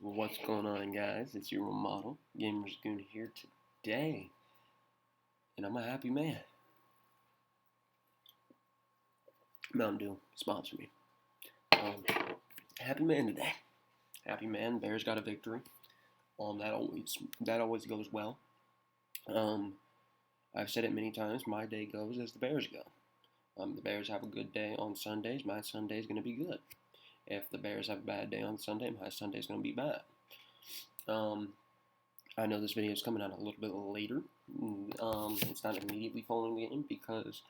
What's going on, guys? It's your role model, Gamers Goon here today, and I'm a happy man. Mountain Dew, sponsor me. Happy man today. Happy man. Bears got a victory. That always goes well. I've said it many times. My day goes as the Bears go. The Bears have a good day on Sundays. My Sunday's gonna be good. If the Bears have a bad day on Sunday, my Sunday's gonna be bad. I know this video is coming out a little bit later. It's not immediately following the game because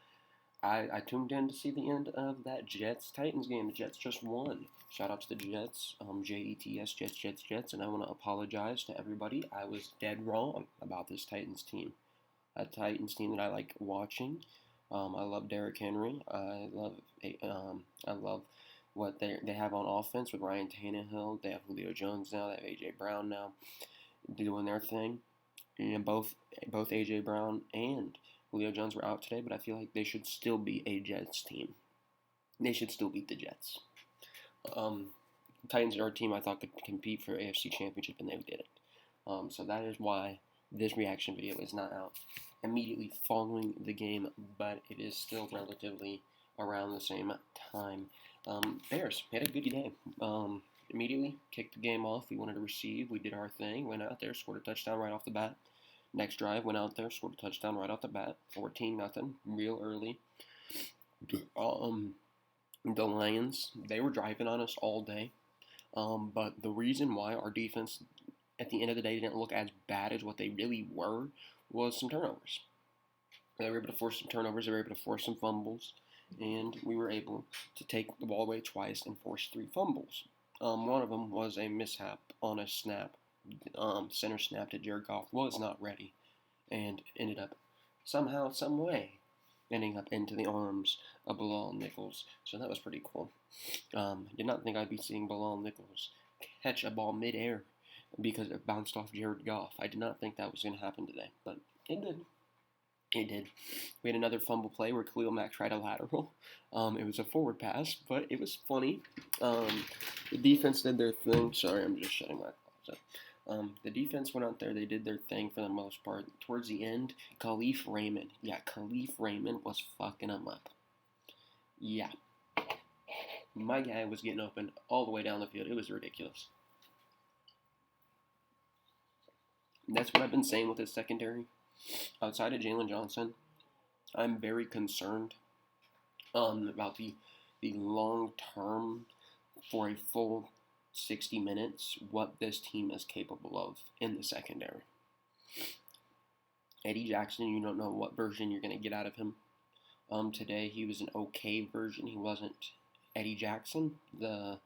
I tuned in to see the end of that Jets-Titans game. The Jets just won. Shout out to the Jets, Jets, Jets, and I want to apologize to everybody. I was dead wrong about this Titans team. A Titans team that I like watching. I love Derrick Henry. I love what they have on offense with Ryan Tannehill. They have Julio Jones now. They have AJ Brown now, doing their thing. And both AJ Brown and Julio Jones were out today, but I feel like they should still be a Jets team. They should still beat the Jets. Titans are a team I thought could compete for AFC Championship, and they did it. So that is why this reaction video is not out immediately following the game, but it is still relatively around the same time. Bears had a good day. Immediately kicked the game off. We wanted to receive. We did our thing. Went out there, scored a touchdown right off the bat. Next drive, went out there, scored a touchdown right off the bat. 14-0, real early. The Lions, they were driving on us all day. But the reason why our defense, at the end of the day, didn't look as bad as what they really were was some turnovers. They were able to force some turnovers. They were able to force some fumbles. And we were able to take the ball away twice and force 3 fumbles. One of them was a mishap on a snap. Center snap to Jared Goff was not ready and ended up somehow, some way, ending up into the arms of Bilal Nichols. So that was pretty cool. Did not think I'd be seeing Bilal Nichols catch a ball midair because it bounced off Jared Goff. I did not think that was going to happen today, but it did. It did. We had another fumble play where Khalil Mack tried a lateral. It was a forward pass, but it was funny. The defense did their thing. Sorry, I'm just shutting my closet. The defense went out there. They did their thing for the most part. Towards the end, Khalif Raymond was fucking them up. Yeah. My guy was getting open all the way down the field. It was ridiculous. And that's what I've been saying with this secondary. Outside of Jalen Johnson, I'm very concerned about the long term for a full 60 minutes, what this team is capable of in the secondary. Eddie Jackson, you don't know what version you're going to get out of him. Today he was an okay version. He wasn't Eddie Jackson, the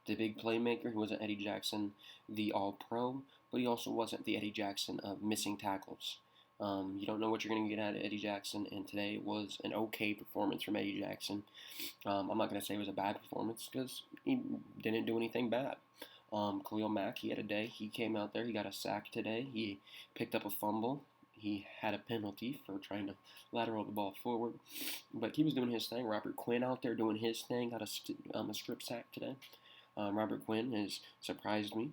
big playmaker. He wasn't Eddie Jackson, the all-pro, but he also wasn't the Eddie Jackson of missing tackles. You don't know what you're going to get out of Eddie Jackson, and today was an okay performance from Eddie Jackson. I'm not going to say it was a bad performance because he didn't do anything bad. Khalil Mack, he had a day. He came out there. He got a sack today. He picked up a fumble. He had a penalty for trying to lateral the ball forward, but he was doing his thing. Robert Quinn out there doing his thing. Got a strip sack today. Robert Quinn has surprised me.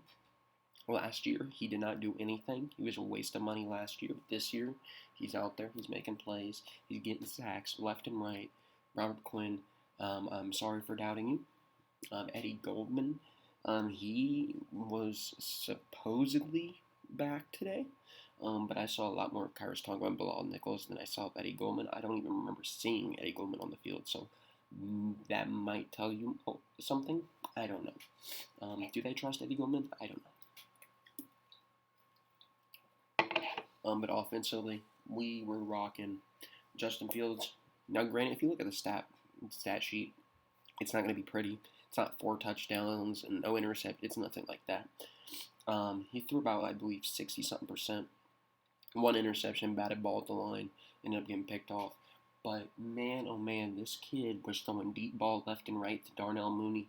Last year, he did not do anything. He was a waste of money last year. But this year, he's out there. He's making plays. He's getting sacks left and right. Robert Quinn, I'm sorry for doubting you. Eddie Goldman, he was supposedly back today. But I saw a lot more of Kyrus Tonga and Bilal Nichols than I saw of Eddie Goldman. I don't even remember seeing Eddie Goldman on the field, so that might tell you something. I don't know. Do they trust Eddie Goldman? I don't know. But offensively, we were rocking. Justin Fields. Now, granted, if you look at the stat sheet, it's not going to be pretty. It's not 4 touchdowns and no intercept. It's nothing like that. He threw about, I believe, 60-something%. 1 interception, batted ball at the line, ended up getting picked off. But man, oh man, this kid was throwing deep ball left and right to Darnell Mooney.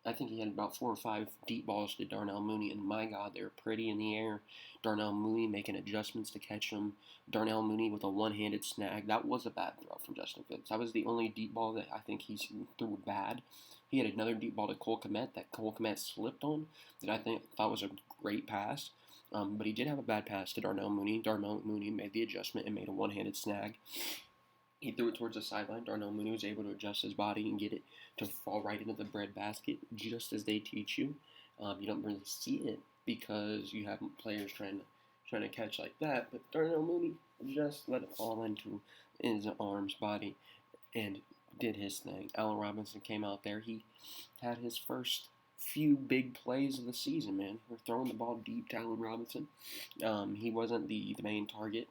I think he had about 4 or 5 deep balls to Darnell Mooney, and my God, they were pretty in the air. Darnell Mooney making adjustments to catch them. Darnell Mooney with a one-handed snag. That was a bad throw from Justin Fields. That was the only deep ball that I think he threw bad. He had another deep ball to Cole Kmet that Cole Kmet slipped on that I thought was a great pass. But he did have a bad pass to Darnell Mooney. Darnell Mooney made the adjustment and made a one-handed snag. He threw it towards the sideline. Darnell Mooney was able to adjust his body and get it to fall right into the breadbasket, just as they teach you. You don't really see it because you have players trying to catch like that, but Darnell Mooney just let it fall into his arms, body, and did his thing. Allen Robinson came out there. He had his first few big plays of the season, man. We're throwing the ball deep to Allen Robinson. He wasn't the main target.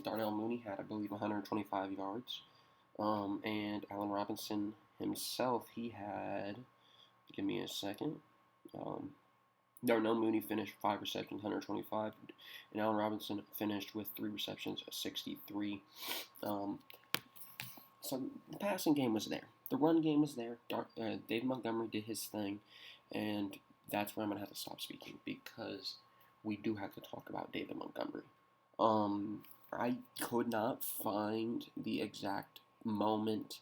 Darnell Mooney had, I believe, 125 yards. And Allen Robinson himself, he had, give me a second. Darnell Mooney finished 5 receptions, 125, and Allen Robinson finished with 3 receptions, 63. So the passing game was there. The run game was there. David Montgomery did his thing, and that's where I'm going to have to stop speaking because we do have to talk about David Montgomery. I could not find the exact moment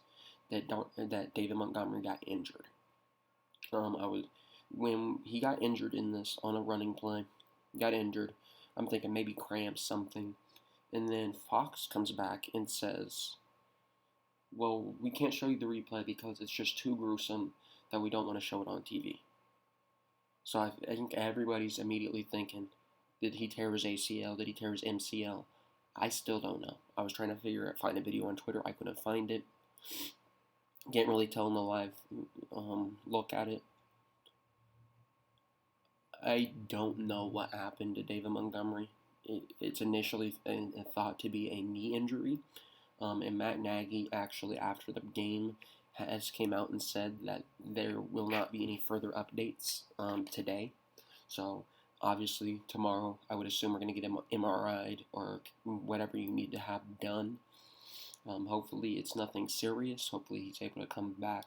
that David Montgomery got injured. When he got injured in this on a running play, got injured. I'm thinking maybe cramps, something, and then Fox comes back and says, well, we can't show you the replay because it's just too gruesome that we don't want to show it on TV. So I think everybody's immediately thinking, did he tear his ACL? Did he tear his MCL? I still don't know. I was trying to find a video on Twitter. I couldn't find it. Can't really tell in the live look at it. I don't know what happened to David Montgomery. It's initially thought to be a knee injury. And Matt Nagy actually, after the game, has came out and said that there will not be any further updates today. So, obviously, tomorrow, I would assume we're going to get him MRI'd or whatever you need to have done. Hopefully, it's nothing serious. Hopefully, he's able to come back.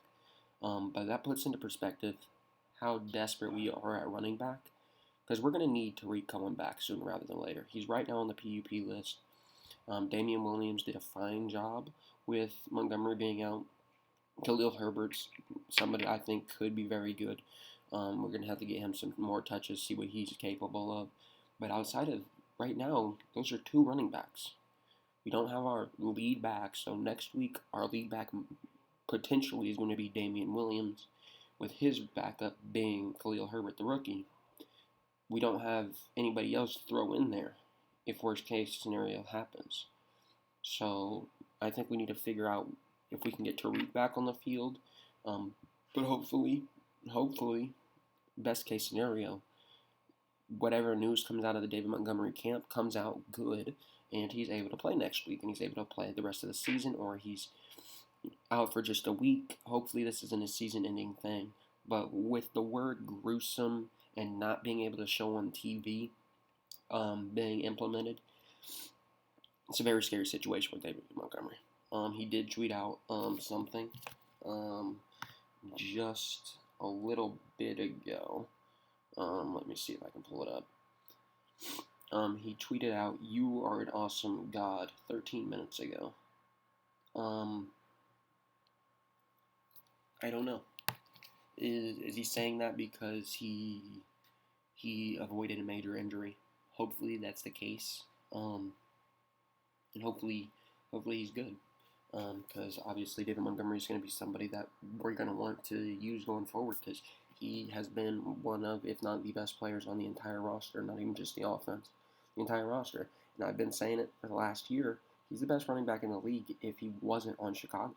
But that puts into perspective how desperate we are at running back. Because we're going to need Tariq coming back sooner rather than later. He's right now on the PUP list. Damian Williams did a fine job with Montgomery being out. Khalil Herbert's somebody I think could be very good. We're going to have to get him some more touches, see what he's capable of. But outside of right now, those are 2 running backs. We don't have our lead back, so next week our lead back potentially is going to be Damian Williams, with his backup being Khalil Herbert, the rookie. We don't have anybody else to throw in there if worst case scenario happens. So I think we need to figure out if we can get Tariq back on the field. But hopefully, best case scenario, whatever news comes out of the David Montgomery camp comes out good, and he's able to play next week, and he's able to play the rest of the season, or he's out for just a week. Hopefully this isn't a season-ending thing. But with the word gruesome and not being able to show on TV being implemented, it's a very scary situation with David Montgomery. He did tweet out something just a little bit ago. Let me see if I can pull it up. He tweeted out, "You are an awesome God," 13 minutes ago. I don't know. Is he saying that because he avoided a major injury? Hopefully that's the case. And hopefully he's good. Because obviously David Montgomery is going to be somebody that we're going to want to use going forward, because he has been one of, if not the best players on the entire roster, not even just the offense, the entire roster. And I've been saying it for the last year. He's the best running back in the league if he wasn't on Chicago.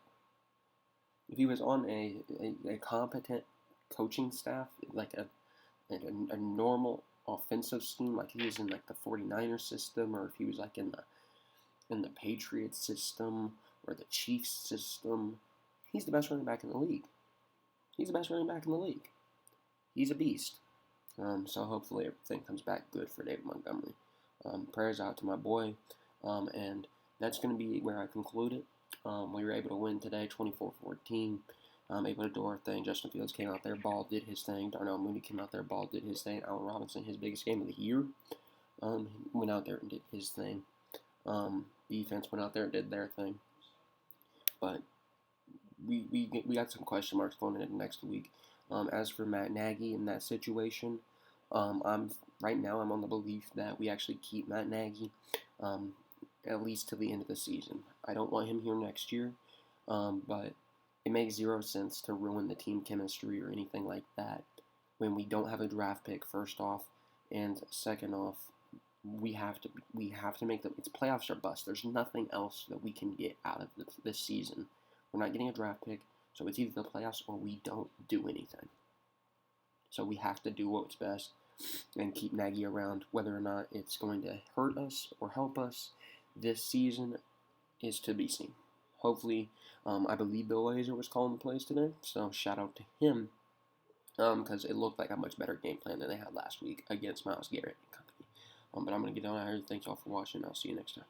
If he was on a competent coaching staff, like a normal offensive scheme, like he was in like the 49ers system, or if he was like in the Patriots system or the Chiefs system, he's the best running back in the league. He's the best running back in the league. He's a beast. So hopefully everything comes back good for David Montgomery. Prayers out to my boy. And that's going to be where I conclude it. We were able to win today, 24-14. Able to do our thing. Justin Fields came out there, ball did his thing. Darnell Mooney came out there, ball did his thing. Allen Robinson, his biggest game of the year, went out there and did his thing. Defense went out there and did their thing. But we got some question marks going into next week. As for Matt Nagy in that situation, I'm right now I'm on the belief that we actually keep Matt Nagy, at least till the end of the season. I don't want him here next year, but it makes zero sense to ruin the team chemistry or anything like that when we don't have a draft pick. First off, and second off, we have to make the it's playoffs or bust. There's nothing else that we can get out of this season. We're not getting a draft pick, so it's either the playoffs or we don't do anything. So we have to do what's best and keep Nagy around. Whether or not it's going to hurt us or help us this season is to be seen. Hopefully, I believe Bill Lazor was calling the plays today, so shout out to him because it looked like a much better game plan than they had last week against Myles Garrett and company. But I'm going to get on out here. Thanks all for watching. I'll see you next time.